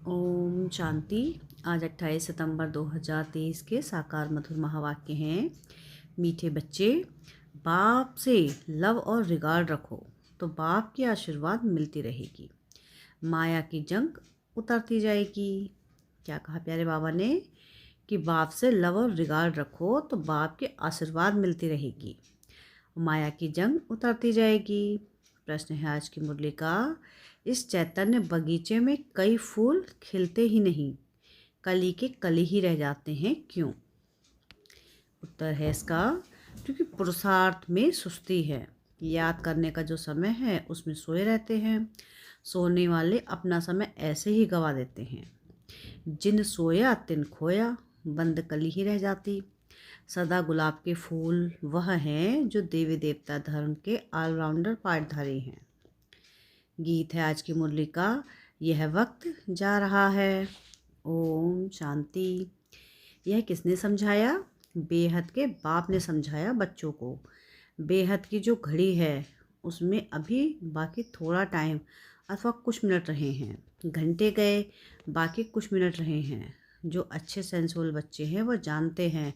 ओम शांति। आज 28 सितंबर 2023 के साकार मधुर महावाक्य हैं। मीठे बच्चे, बाप से लव और रिगार्ड रखो तो बाप की आशीर्वाद मिलती रहेगी। माया की जंग उतरती जाएगी। क्या कहा प्यारे बाबा ने कि बाप से लव और रिगार्ड रखो तो बाप की आशीर्वाद मिलती रहेगी, माया की जंग उतरती जाएगी। प्रश्न है आज की मुरली का, इस चैतन्य बगीचे में कई फूल खिलते ही नहीं, कली के कली ही रह जाते हैं, क्यों? उत्तर है इसका, क्योंकि पुरुषार्थ में सुस्ती है। याद करने का जो समय है उसमें सोए रहते हैं। सोने वाले अपना समय ऐसे ही गवा देते हैं। जिन सोया तिन खोया, बंद कली ही रह जाती। सदा गुलाब के फूल वह हैं जो देवी देवता धर्म के ऑलराउंडर पाठधारी हैं। गीत है आज की मुरली का, यह वक्त जा रहा है। ओम शांति। यह किसने समझाया? बेहद के बाप ने समझाया बच्चों को। बेहद की जो घड़ी है उसमें अभी बाकी थोड़ा टाइम अथवा कुछ मिनट रहे हैं। घंटे गए, बाकी कुछ मिनट रहे हैं। जो अच्छे सेंसुअल बच्चे हैं वो जानते हैं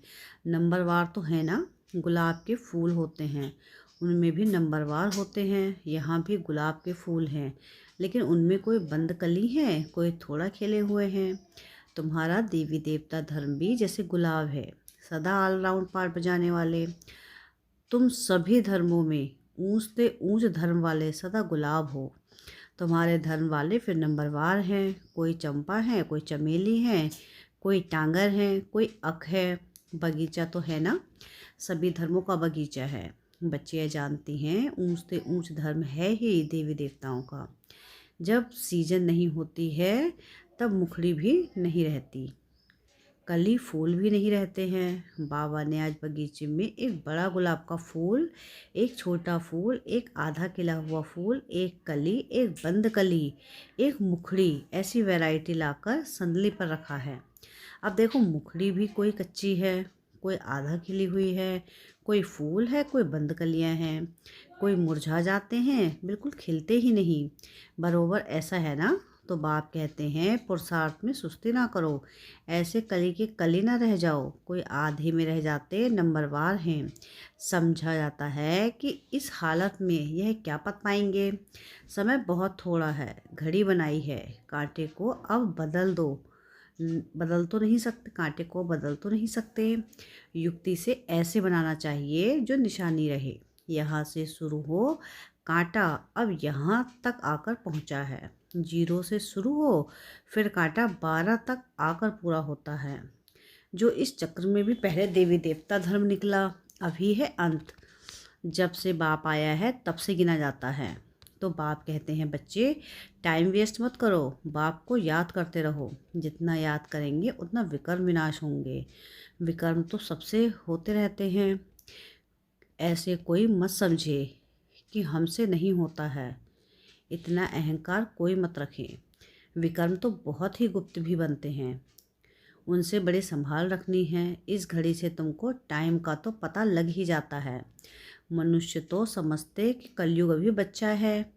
नंबरवार तो है ना, गुलाब के फूल होते हैं, उनमें भी नंबरवार होते हैं। यहाँ भी गुलाब के फूल हैं, लेकिन उनमें कोई बंद कली है, कोई थोड़ा खिले हुए हैं। तुम्हारा देवी देवता धर्म भी जैसे गुलाब है, सदा ऑलराउंड पार्ट बजाने वाले। तुम सभी धर्मों में ऊंचते ऊंच धर्म वाले सदा गुलाब हो। तुम्हारे धर्म वाले फिर नंबरवार हैं, कोई चंपा है, कोई चमेली है, कोई टांगर है, कोई अख है। बगीचा तो है ना, सभी धर्मों का बगीचा है। बच्चियाँ जानती हैं ऊंचते ऊंच धर्म है ही देवी देवताओं का। जब सीजन नहीं होती है तब मुखड़ी भी नहीं रहती, कली फूल भी नहीं रहते हैं। बाबा ने आज बगीचे में एक बड़ा गुलाब का फूल, एक छोटा फूल, एक आधा खिला हुआ फूल, एक कली, एक बंद कली, एक मुखड़ी, ऐसी वैरायटी लाकर संदली पर रखा है। अब देखो, मुखड़ी भी कोई कच्ची है, कोई आधा खिली हुई है, कोई फूल है, कोई बंद कलियां हैं, कोई मुरझा जाते हैं, बिल्कुल खिलते ही नहीं। बरोबर ऐसा है ना? तो बाप कहते हैं पुरुषार्थ में सुस्ती ना करो, ऐसे कली के कली ना रह जाओ। कोई आधे में रह जाते नंबरवार हैं। समझा जाता है कि इस हालत में यह क्या पत पाएंगे। समय बहुत थोड़ा है, घड़ी बनाई है, कांटे को अब बदल दो। बदल तो नहीं सकते, कांटे को बदल तो नहीं सकते। युक्ति से ऐसे बनाना चाहिए जो निशानी रहे। यहाँ से शुरू हो कांटा, अब यहाँ तक आकर पहुँचा है। 0 से शुरू हो, फिर कांटा 12 तक आकर पूरा होता है। जो इस चक्र में भी पहले देवी देवता धर्म निकला, अभी है अंत। जब से बाप आया है तब से गिना जाता है। तो बाप कहते हैं बच्चे, टाइम वेस्ट मत करो, बाप को याद करते रहो। जितना याद करेंगे उतना विकर्म विनाश होंगे। विकर्म तो सबसे होते रहते हैं, ऐसे कोई मत समझे कि हमसे नहीं होता है। इतना अहंकार कोई मत रखे। विकर्म तो बहुत ही गुप्त भी बनते हैं, उनसे बड़े संभाल रखनी है। इस घड़ी से तुमको टाइम का तो पता लग ही जाता है। मनुष्य तो समझते कि कलयुग अभी बच्चा है,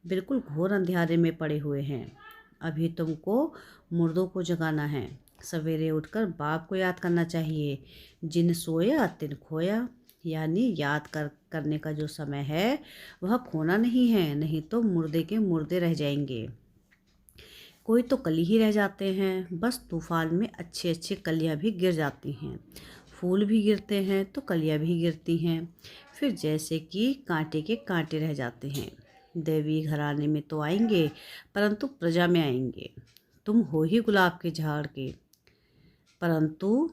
बिल्कुल घोर अंधेरे में पड़े हुए हैं। अभी तुमको मुर्दों को जगाना है। सवेरे उठकर बाप को याद करना चाहिए। जिन सोया तिन खोया, यानी याद करने का जो समय है वह खोना नहीं है, नहीं तो मुर्दे के मुर्दे रह जाएंगे। कोई तो कली ही रह जाते हैं, बस तूफान में अच्छे अच्छे कलियां भी गिर जाती हैं। फूल भी गिरते हैं तो कलियां भी गिरती हैं, फिर जैसे कि कांटे के कांटे रह जाते हैं। देवी घराने में तो आएंगे, परंतु प्रजा में आएंगे। तुम हो ही गुलाब के झाड़ के, परंतु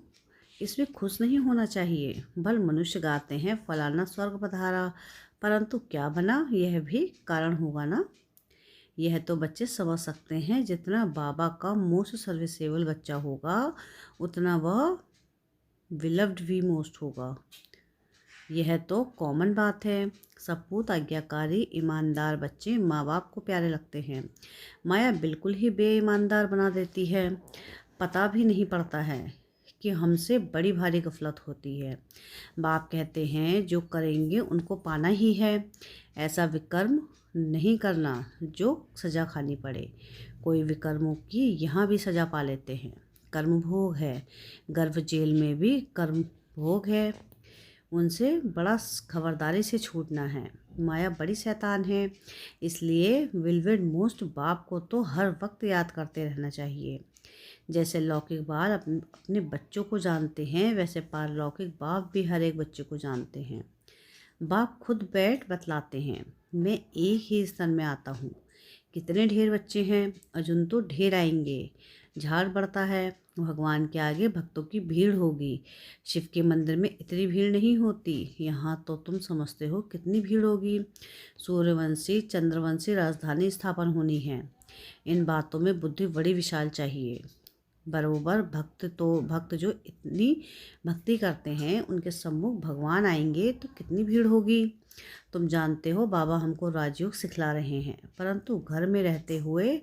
इसमें खुश नहीं होना चाहिए। भल मनुष्य गाते हैं फलाना स्वर्ग पधारा, परंतु क्या बना यह भी कारण होगा ना। यह तो बच्चे समझ सकते हैं, जितना बाबा का मोस्ट सर्विसेबल बच्चा होगा उतना वह विलव्ड भी मोस्ट होगा। यह तो कॉमन बात है। सपूत आज्ञाकारी ईमानदार बच्चे माँ बाप को प्यारे लगते हैं। माया बिल्कुल ही बेईमानदार बना देती है। पता भी नहीं पड़ता है कि हमसे बड़ी भारी गफलत होती है। बाप कहते हैं जो करेंगे उनको पाना ही है। ऐसा विकर्म नहीं करना जो सजा खानी पड़े। कोई विकर्मों की यहाँ भी सजा पा लेते हैं। कर्म भोग है, गर्भ जेल में भी कर्म भोग है, उनसे बड़ा खबरदारी से छूटना है। माया बड़ी शैतान है, इसलिए विलवेड मोस्ट बाप को तो हर वक्त याद करते रहना चाहिए। जैसे लौकिक बाल अपने बच्चों को जानते हैं, वैसे पारलौकिक बाप भी हर एक बच्चे को जानते हैं। बाप खुद बैठ बतलाते हैं, मैं एक ही स्तन में आता हूँ। कितने ढेर बच्चे हैं, अर्जुन तो ढेर आएंगे। झाड़ बढ़ता है, भगवान के आगे भक्तों की भीड़ होगी। शिव के मंदिर में इतनी भीड़ नहीं होती, यहाँ तो तुम समझते हो कितनी भीड़ होगी। सूर्यवंशी चंद्रवंशी राजधानी स्थापन होनी है। इन बातों में बुद्धि बड़ी विशाल चाहिए। बरोबर भक्त जो इतनी भक्ति करते हैं, उनके सम्मुख भगवान आएंगे तो कितनी भीड़ होगी। तुम जानते हो बाबा हमको राजयोग सिखला रहे हैं, परंतु घर में रहते हुए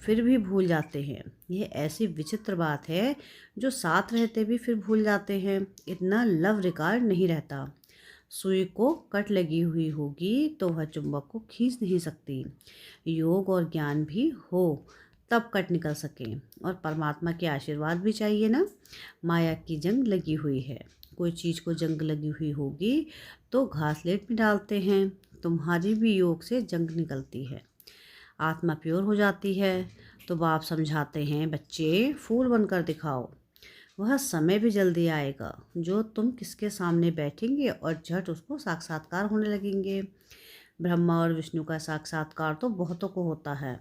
फिर भी भूल जाते हैं। यह ऐसी विचित्र बात है, जो साथ रहते भी फिर भूल जाते हैं। इतना लव रिकॉर्ड नहीं रहता। सुई को कट लगी हुई होगी तो वह चुंबक को खींच नहीं सकती। योग और ज्ञान भी हो तब कट निकल सके, और परमात्मा के आशीर्वाद भी चाहिए ना। माया की जंग लगी हुई है। कोई चीज़ को जंग लगी हुई होगी तो घासलेट में डालते हैं। तुम्हारी भी योग से जंग निकलती है, आत्मा प्योर हो जाती है। तो बाप समझाते हैं, बच्चे फूल बनकर दिखाओ। वह समय भी जल्दी आएगा जो तुम किसके सामने बैठेंगे और झट उसको साक्षात्कार होने लगेंगे। ब्रह्मा और विष्णु का साक्षात्कार तो बहुतों को होता है।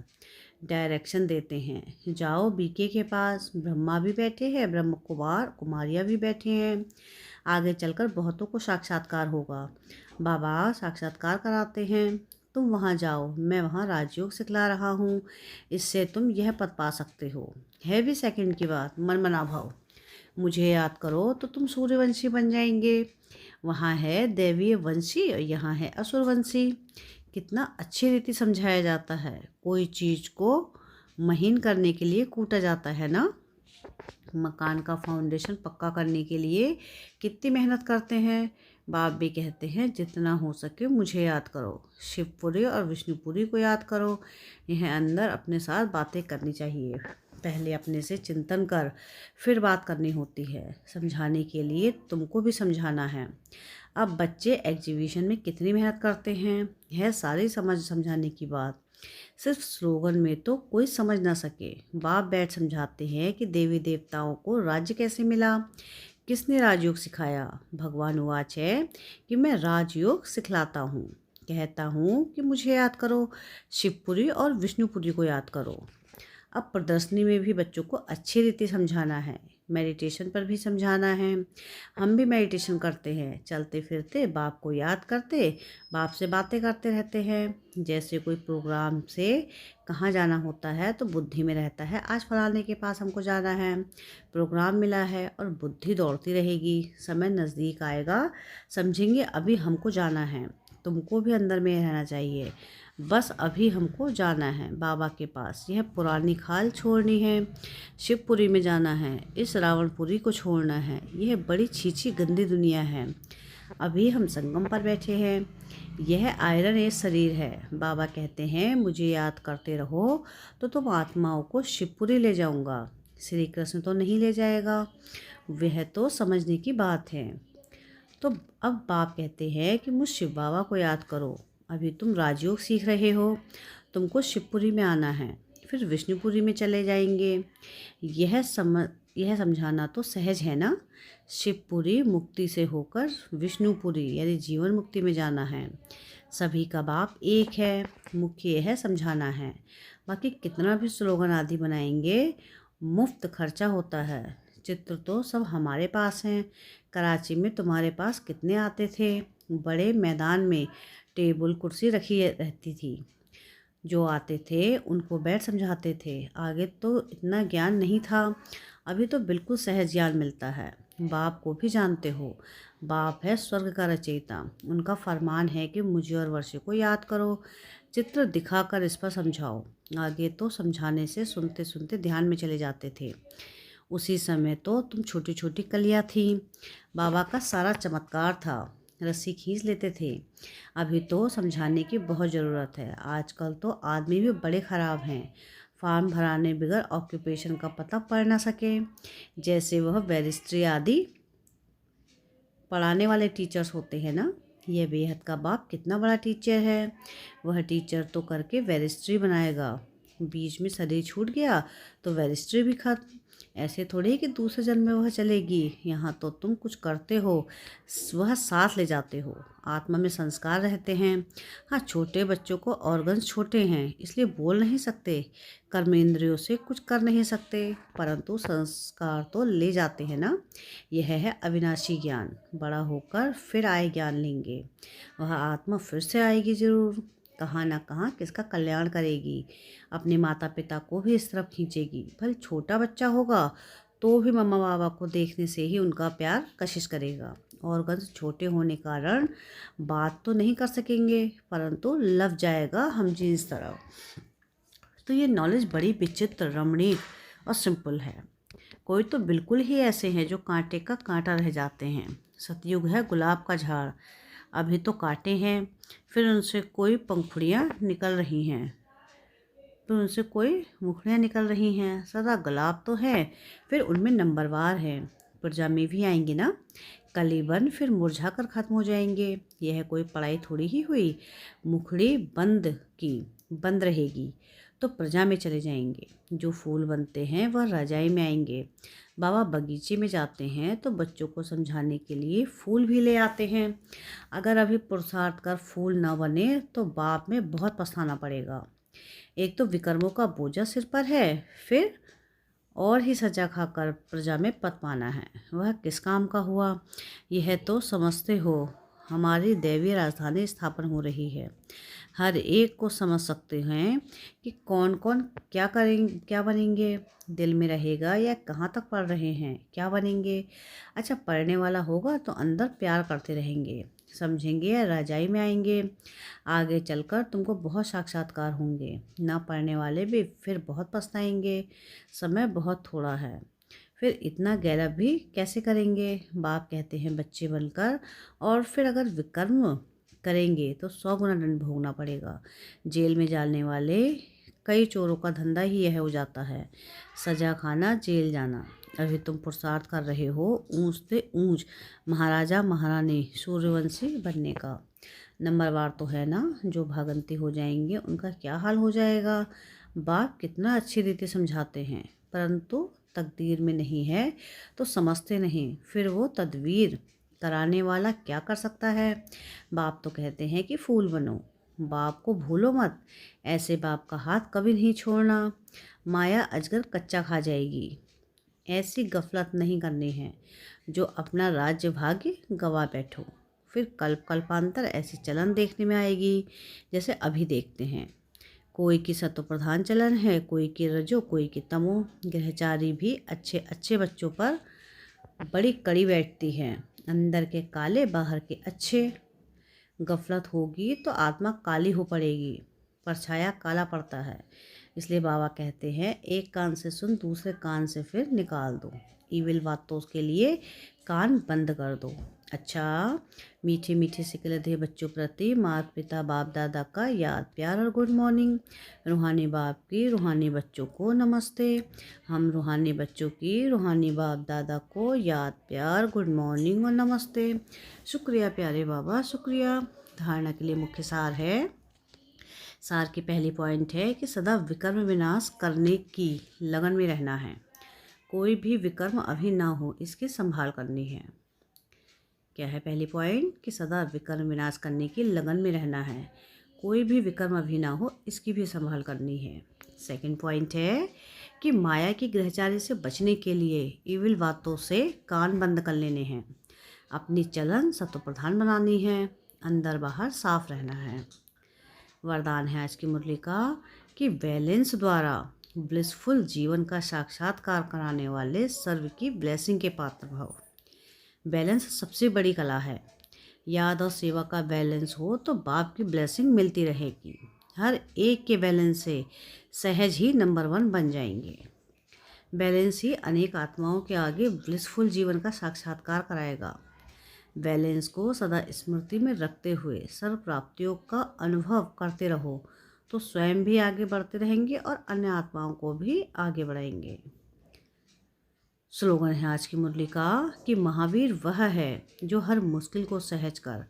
डायरेक्शन देते हैं, जाओ बीके के पास। ब्रह्मा भी बैठे हैं, ब्रह्म कुमार कुमारियाँ भी बैठे हैं। आगे चलकर बहुतों को साक्षात्कार होगा। बाबा साक्षात्कार कराते हैं, तुम वहाँ जाओ, मैं वहाँ राजयोग सिखला रहा हूँ। इससे तुम यह पद पा सकते हो। है भी सेकंड की बात, मन मना भाव। मुझे याद करो तो तुम सूर्यवंशी बन जाएंगे। वहाँ है दैवीय वंशी और यहाँ है असुरवंशी। कितना अच्छी रीति समझाया जाता है। कोई चीज़ को महीन करने के लिए कूटा जाता है ना। मकान का फाउंडेशन पक्का करने के लिए कितनी मेहनत करते हैं। बाप भी कहते हैं, जितना हो सके मुझे याद करो। शिवपुरी और विष्णुपुरी को याद करो। यह अंदर अपने साथ बातें करनी चाहिए। पहले अपने से चिंतन कर, फिर बात करनी होती है। समझाने के लिए तुमको भी समझाना है। अब बच्चे एग्जीबिशन में कितनी मेहनत करते हैं, यह सारी समझाने की बात। सिर्फ स्लोगन में तो कोई समझ ना सके। बाप बैठ समझाते हैं कि देवी देवताओं को राज्य कैसे मिला, किसने राजयोग सिखाया। भगवान वाच है कि मैं राजयोग सिखलाता हूँ। कहता हूँ कि मुझे याद करो, शिवपुरी और विष्णुपुरी को याद करो। अब प्रदर्शनी में भी बच्चों को अच्छी रीति समझाना है। मेडिटेशन पर भी समझाना है। हम भी मेडिटेशन करते हैं, चलते फिरते बाप को याद करते, बाप से बातें करते रहते हैं। जैसे कोई प्रोग्राम से कहाँ जाना होता है तो बुद्धि में रहता है, आज फलाने के पास हमको जाना है। प्रोग्राम मिला है और बुद्धि दौड़ती रहेगी। समय नज़दीक आएगा, समझेंगे अभी हमको जाना है। तुमको भी अंदर में रहना चाहिए, बस अभी हमको जाना है बाबा के पास। यह पुरानी खाल छोड़नी है, शिवपुरी में जाना है, इस रावणपुरी को छोड़ना है। यह बड़ी छीछी गंदी दुनिया है। अभी हम संगम पर बैठे हैं। यह आयरन एज शरीर है। बाबा कहते हैं, मुझे याद करते रहो तो तुम आत्माओं को शिवपुरी ले जाऊंगा। श्री कृष्ण तो नहीं ले जाएगा, वह तो समझने की बात है। तो अब बाप कहते हैं कि मुझ शिव बाबा को याद करो। अभी तुम राजयोग सीख रहे हो, तुमको शिवपुरी में आना है, फिर विष्णुपुरी में चले जाएंगे। यह समझाना तो सहज है ना। शिवपुरी मुक्ति से होकर विष्णुपुरी यानी जीवन मुक्ति में जाना है। सभी का बाप एक है, मुख्य यह समझाना है। बाकी कितना भी स्लोगन आदि बनाएंगे, मुफ्त खर्चा होता है। चित्र तो सब हमारे पास हैं। कराची में तुम्हारे पास कितने आते थे। बड़े मैदान में टेबल कुर्सी रखी रहती थी। जो आते थे उनको बैठ समझाते थे। आगे तो इतना ज्ञान नहीं था, अभी तो बिल्कुल सहज ज्ञान मिलता है। बाप को भी जानते हो, बाप है स्वर्ग का रचयिता। उनका फरमान है कि मुझे और वर्षे को याद करो, चित्र दिखाकर इस पर समझाओ। आगे तो समझाने से सुनते सुनते ध्यान में चले जाते थे। उसी समय तो तुम छोटी छोटी कलियाँ थी। बाबा का सारा चमत्कार था, रस्सी खींच लेते थे। अभी तो समझाने की बहुत ज़रूरत है। आजकल तो आदमी भी बड़े ख़राब हैं। फॉर्म भराने बगैर ऑक्यूपेशन का पता पढ़ ना सके, जैसे वह बैरिस्ट्री आदि पढ़ाने वाले टीचर्स होते हैं ना। यह बेहद का बाप कितना बड़ा टीचर है, वह टीचर तो करके बैरिस्ट्री बनाएगा, बीच में शरीर छूट गया तो बैरिस्ट्री भी खत्म। ऐसे थोड़ी कि दूसरे जन्म में वह चलेगी, यहाँ तो तुम कुछ करते हो, वह साथ ले जाते हो, आत्मा में संस्कार रहते हैं। हाँ, छोटे बच्चों को ऑर्गन्स छोटे हैं इसलिए बोल नहीं सकते, कर्मेंद्रियों से कुछ कर नहीं सकते, परंतु संस्कार तो ले जाते हैं ना। यह है अविनाशी ज्ञान, बड़ा होकर फिर आए ज्ञान लेंगे, वह आत्मा फिर से आएगी जरूर, कहाँ ना कहाँ किसका कल्याण करेगी, अपने माता पिता को भी इस तरफ खींचेगी। भले छोटा बच्चा होगा तो भी मम्मा पापा को देखने से ही उनका प्यार कशिश करेगा। ऑर्गन्स छोटे होने के कारण बात तो नहीं कर सकेंगे, परंतु लव जाएगा हम जिस तरह। तो ये नॉलेज बड़ी विचित्र, रमणीक और सिंपल है। कोई तो बिल्कुल ही ऐसे हैं जो कांटे का कांटा रह जाते हैं। सतयुग है गुलाब का झाड़, अभी तो कांटे हैं, फिर उनसे कोई पंखुड़ियाँ निकल रही हैं, फिर उनसे कोई मुखड़ियाँ निकल रही हैं। सदा गुलाब तो है, फिर उनमें नंबरवार हैं, प्रजा में भी आएंगे ना, कलीबन फिर मुरझा कर ख़त्म हो जाएंगे। यह कोई पढ़ाई थोड़ी ही हुई, मुखड़ी बंद रहेगी तो प्रजा में चले जाएंगे। जो फूल बनते हैं वह रजाई में आएंगे। बाबा बगीचे में जाते हैं तो बच्चों को समझाने के लिए फूल भी ले आते हैं। अगर अभी पुरुषार्थ कर फूल न बने तो बाप में बहुत पछताना पड़ेगा। एक तो विकर्मों का बोझा सिर पर है, फिर और ही सजा खाकर प्रजा में पद पाना है, वह किस काम का हुआ। यह तो समझते हो हमारी दैवीय राजधानी स्थापन हो रही है, हर एक को समझ सकते हैं कि कौन कौन क्या करेंगे, क्या बनेंगे, दिल में रहेगा या कहाँ तक पढ़ रहे हैं क्या बनेंगे। अच्छा, पढ़ने वाला होगा तो अंदर प्यार करते रहेंगे, समझेंगे या रजाई में आएंगे। आगे चलकर तुमको बहुत साक्षात्कार होंगे। ना पढ़ने वाले भी फिर बहुत पछताएंगे, समय बहुत थोड़ा है, फिर इतना गैरब भी कैसे करेंगे। बाप कहते हैं बच्चे बनकर, और फिर अगर विकर्म करेंगे तो 100 गुना दंड भोगना पड़ेगा। जेल में डालने वाले कई चोरों का धंधा ही यह हो जाता है, सजा खाना, जेल जाना। अभी तुम पुरुषार्थ कर रहे हो ऊंच से ऊंच महाराजा महारानी सूर्यवंशी बनने का। नंबरवार तो है ना, जो भागंती हो जाएंगे उनका क्या हाल हो जाएगा। बाप कितना अच्छी रीति समझाते हैं, परंतु तकदीर में नहीं है तो समझते नहीं, फिर वो तदवीर कराने वाला क्या कर सकता है। बाप तो कहते हैं कि फूल बनो, बाप को भूलो मत, ऐसे बाप का हाथ कभी नहीं छोड़ना। माया अजगर कच्चा खा जाएगी, ऐसी गफलत नहीं करनी है जो अपना राज्य भाग्य गवा बैठो। फिर कल्पांतर ऐसी चलन देखने में आएगी जैसे अभी देखते हैं। कोई की सतो प्रधान चलन है, कोई की रजो, कोई की तमो। ग्रहचारी भी अच्छे अच्छे बच्चों पर बड़ी कड़ी बैठती है, अंदर के काले बाहर के अच्छे। गफलत होगी तो आत्मा काली हो पड़ेगी, परछाया काला पड़ता है। इसलिए बाबा कहते हैं एक कान से सुन, दूसरे कान से फिर निकाल दो, ईविल बातों के लिए कान बंद कर दो। अच्छा, मीठे मीठे सिकलधे बच्चों प्रति माता पिता बाप दादा का याद प्यार और गुड मॉर्निंग। रूहानी बाप की रूहानी बच्चों को नमस्ते। हम रूहानी बच्चों की रूहानी बाप दादा को याद प्यार गुड मॉर्निंग और नमस्ते। शुक्रिया प्यारे बाबा, शुक्रिया। धारणा के लिए मुख्य सार है। सार की पहली पॉइंट है कि सदा विकर्म विनाश करने की लगन में रहना है। कोई भी विकर्म अभी ना हो इसकी संभाल करनी है। क्या है पहली पॉइंट? कि सदा विकर्म विनाश करने की लगन में रहना है, कोई भी विकर्म अभी ना हो इसकी भी संभाल करनी है। सेकंड पॉइंट है कि माया की ग्रहचारी से बचने के लिए इविल बातों से कान बंद कर लेने हैं, अपनी चलन सत्व प्रधान बनानी है, अंदर बाहर साफ रहना है। वरदान है आज की मुरली का कि बैलेंस द्वारा ब्लिसफुल जीवन का साक्षात्कार कराने वाले सर्व की ब्लेसिंग के पात्र भव। बैलेंस सबसे बड़ी कला है। याद और सेवा का बैलेंस हो तो बाप की ब्लेसिंग मिलती रहेगी। हर एक के बैलेंस से सहज ही नंबर 1 बन जाएंगे। बैलेंस ही अनेक आत्माओं के आगे ब्लिसफुल जीवन का साक्षात्कार कराएगा। बैलेंस को सदा स्मृति में रखते हुए सर्व प्राप्तियों का अनुभव करते रहो तो स्वयं भी आगे बढ़ते रहेंगे और अन्य आत्माओं को भी आगे बढ़ाएंगे। स्लोगन है आज की मुरली का कि महावीर वह है जो हर मुश्किल को सहज कर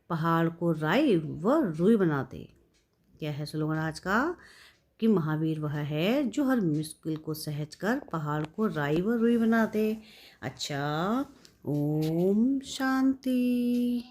पहाड़ को राई व रुई बना दे। क्या है स्लोगन आज का? कि महावीर वह है जो हर मुश्किल को सहज कर पहाड़ को राई व रुई बना दे। अच्छा, ओम शांति।